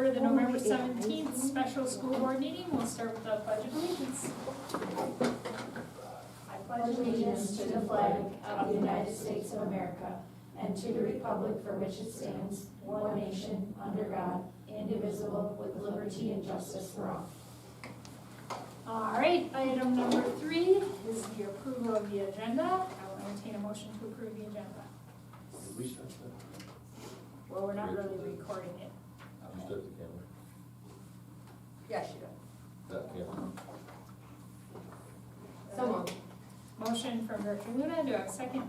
order the November 17th special school board meeting. We'll start with the pledge of allegiance. I Pledge allegiance to the flag of the United States of America and to the republic for which it stands, one nation, under God, indivisible, with liberty and justice for all. All right, item number 3 is the approval of the agenda. I will entertain a motion to approve the agenda. Did we start that? Well, we're not really recording it. You start the camera. Yes, you do. That camera. Someone. Motion from Director Luna. Do I have a second?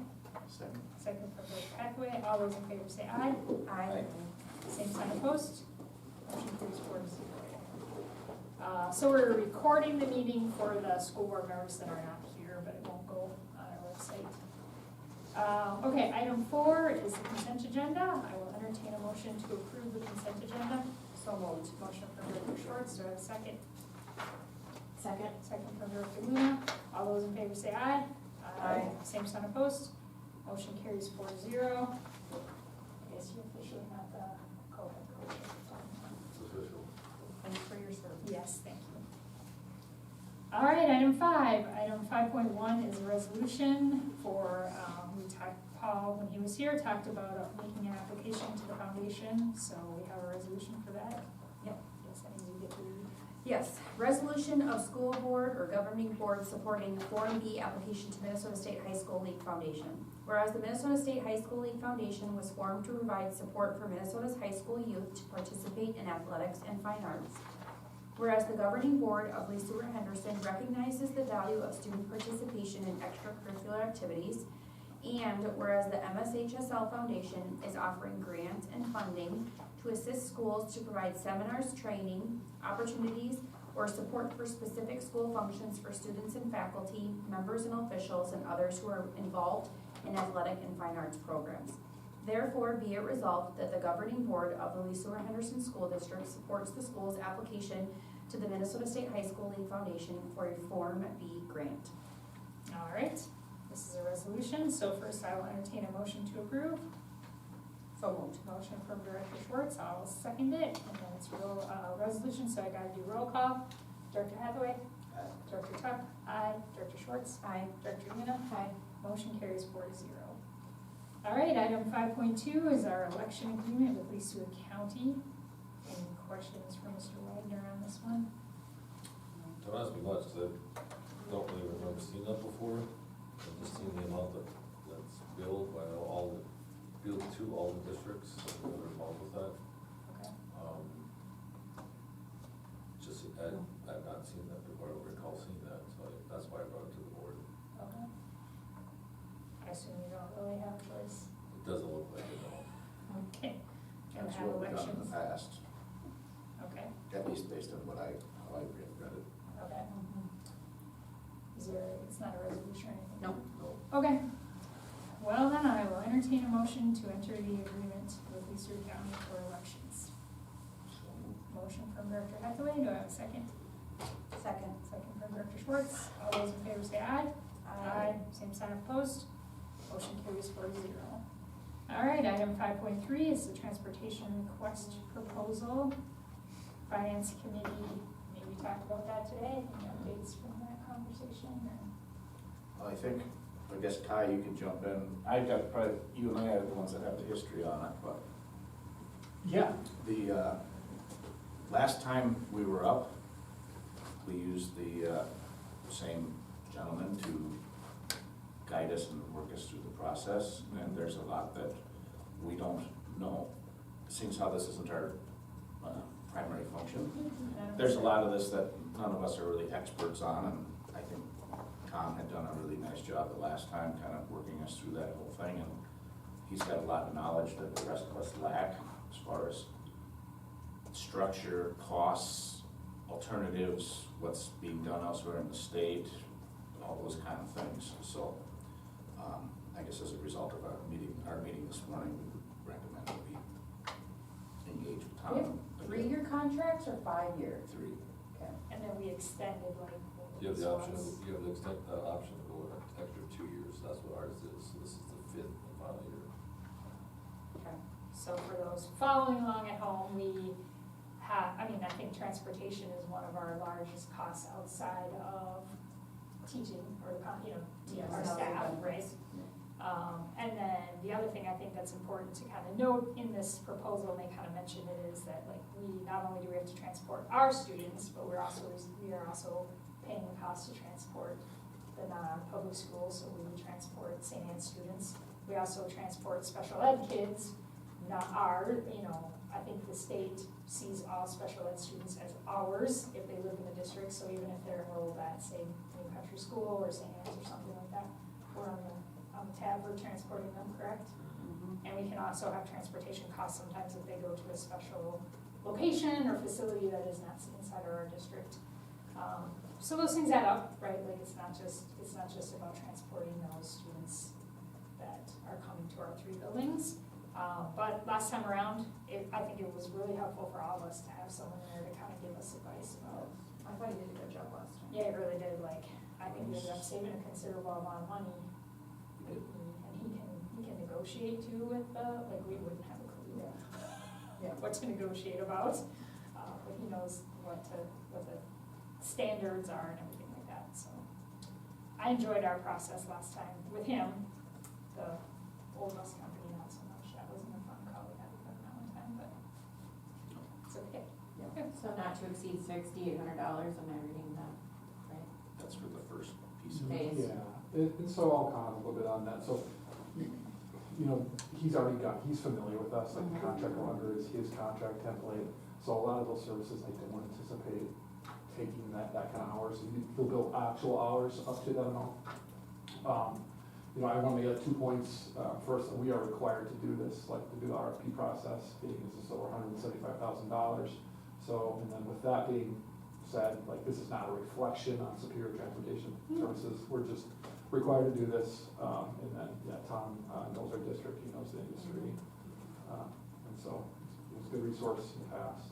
Second. Second from Director Hathaway. All those in favor say aye. Aye. Same sign opposed. Motion carries 4-0. So we're recording the meeting for the school board members that are not here, but it won't go on our website. Okay, item 4 is the consent agenda. I will entertain a motion to approve the consent agenda. So moved. Motion from Director Schwartz. Do I have a second? Second. Second from Director Luna. All those in favor say aye. Aye. Same sign opposed. Motion carries 4-0. I guess you officially have the co-head coach. It's official. And for your service. Yes, thank you. All right, item 5. Item 5.1 is a resolution for, Paul, when he was here, talked about making an application to the foundation, so we have a resolution for that. Yep. Yes, I think you get to read. Yes, resolution of school board or governing board supporting Form B application to Minnesota State High School League Foundation. Whereas the Minnesota State High School League Foundation was formed to provide support for Minnesota's high school youth to participate in athletics and fine arts. Whereas the governing board of Lee Stewart Henderson recognizes the value of student participation in extracurricular activities. And whereas the MSHSL Foundation is offering grants and funding to assist schools to provide seminars, training, opportunities, or support for specific school functions for students and faculty, members and officials, and others who are involved in athletic and fine arts programs. Therefore, be it resolved that the governing board of the Lee Stewart Henderson School District supports the school's application to the Minnesota State High School League Foundation for a Form B grant. All right, this is a resolution, so first I will entertain a motion to approve. So moved. Motion from Director Schwartz, I'll second it, and then it's resolution, so I gotta do roll call. Director Hathaway? Aye. Director Tuck? Aye. Director Schwartz? Aye. Director Luna? Aye. Motion carries 4-0. All right, item 5.2 is our election agreement with Lee Stewart County. Any questions for Mr. Wagner on this one? Don't ask me much, because I don't really remember seeing that before. I've just seen the amount that's billed by all the, billed to all the districts that are involved with that. Okay. I've not seen that before, I don't recall seeing that, so that's why I brought it to the board. Okay. I assume you don't really have a choice. It doesn't look like it, no. Okay. And That's have what we've done in elections. the past, Okay, at least based on how I read it. okay. Is there, it's not a resolution or anything? No. No. Okay. Well, then I will entertain a motion to enter the agreement with Lee Stewart County for elections. So, Motion from Director Hathaway, do I have a second? Second. Second from Director Schwartz. All those in favor say aye. Same sign opposed. Motion carries 4-0. All right, item 5.3 is the transportation request proposal. Finance committee, maybe talk about that today, any updates from that conversation? I think, I guess Kai, you can jump in. I've got, probably, you and I are the ones that have the history on it, but Yeah, the, last time we were up, we used the same gentleman to guide us and work us through the process, and there's a lot that we don't know. Seeing how this isn't our primary function, there's a lot of this that none of us are really experts on, and I think Tom had done a really nice job the last time, kind of working us through that whole thing, and he's got a lot of knowledge that the rest of us lack as far as structure, costs, alternatives, what's being done elsewhere in the state, all those kind of things. So I guess as a result of our meeting this morning, we would recommend that we engage with Tom. We have 3-year contracts or 5-year? 3. Okay. And then we extended like. You have the option, you have the option to go an extra 2 years, that's what ours is, so this is the 5th and final year. Okay, so for those following along at home, we I mean, I think transportation is one of our largest costs outside of teaching or, our staff, right? And then the other thing I think that's important to kind of note in this proposal, and they kind of mentioned it, is that like we, not only do we have to transport our students, but we are also paying the cost to transport the non-public schools, so we would transport St. Anne's students. We also transport special ed kids, not our, I think the state sees all special ed students as ours if they live in the district, so even if they're enrolled at, say, New Country School or St. Anne's or something like that, we're on the tab for transporting them, correct? And we can also have transportation costs sometimes if they go to a special location or facility that is not inside of our district. So those things add up, right? Like it's not just about transporting those students that are coming to our 3 buildings. But last time around, I think it was really helpful for all of us to have someone there to kind of give us advice about. I thought you did a good job last time. Yeah, it really did. Like, I think we ended up saving a considerable amount of money. Good. And he can negotiate too with like we wouldn't have a clue what to negotiate about. But he knows what the standards are and everything like that, so. I enjoyed our process last time with him, the old bus company, not so much. That wasn't a fun call we had with them that one time, but it's okay. So not to exceed $6,800, am I reading that right? That's for the first piece of it. Phase. Yeah, and so I'll comment a little bit on that. So, he's familiar with us, like the contract we're under is his contract template. So a lot of those services, I don't anticipate taking that kind of hours. He'll bill actual hours up to that amount. I want to make 2 points. First, we are required to do this, like to do the RFP process, being this is over $175,000. So, and then with that being said, like this is not a reflection on Superior Transportation Services. We're just required to do this. And then, Tom knows our district, he knows the industry. And so it's a good resource in the past.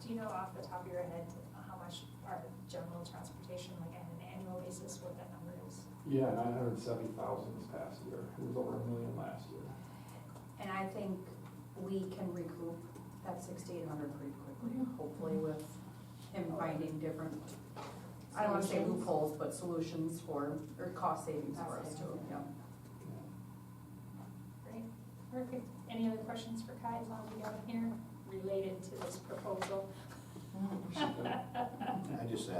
Do you know off the top of your head how much our general transportation, like on an annual basis, what that number is? Yeah, 970,000 this past year. It was over $1 million last year. And I think we can recoup that 6,800 pretty quickly, hopefully with him finding different, I don't wanna say loopholes, but solutions or cost savings for us too, yeah. Great, perfect. Any other questions for Kai as long as we got him here related to this proposal? I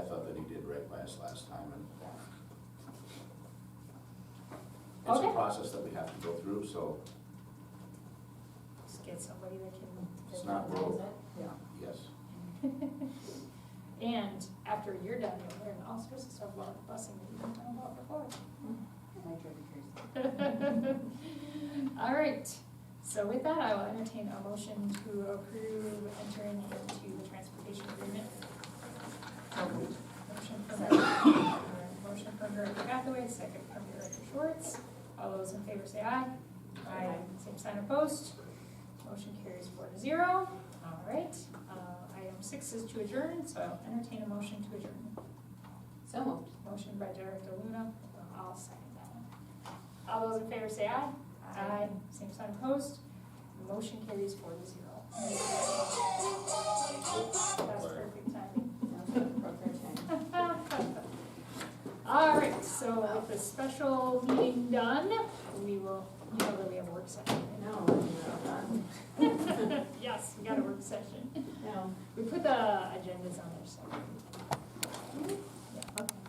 thought that he did right by us last time, and it's Okay. a process that we have to go through, so Just get somebody that can. It's not broke. Yeah. yes. And after you're done, you'll learn all sorts of stuff about busing that you didn't know about before. All right, so with that, I will entertain a motion to approve entering into the transportation agreement. Motion from Director Hathaway, second from Director Schwartz. All those in favor say aye. Aye. Same sign opposed. Motion carries 4-0. All right, item 6 is to adjourn, so I'll entertain a motion to adjourn. So moved. Motion by Director Luna, I'll second that one. All those in favor say aye. Aye. Same sign opposed. Motion carries 4-0. That's perfect timing. All right, so with the special meeting done, we will, that we have a work session. No, we're done. Yes, we got a work session. No. We put the agendas on there, so.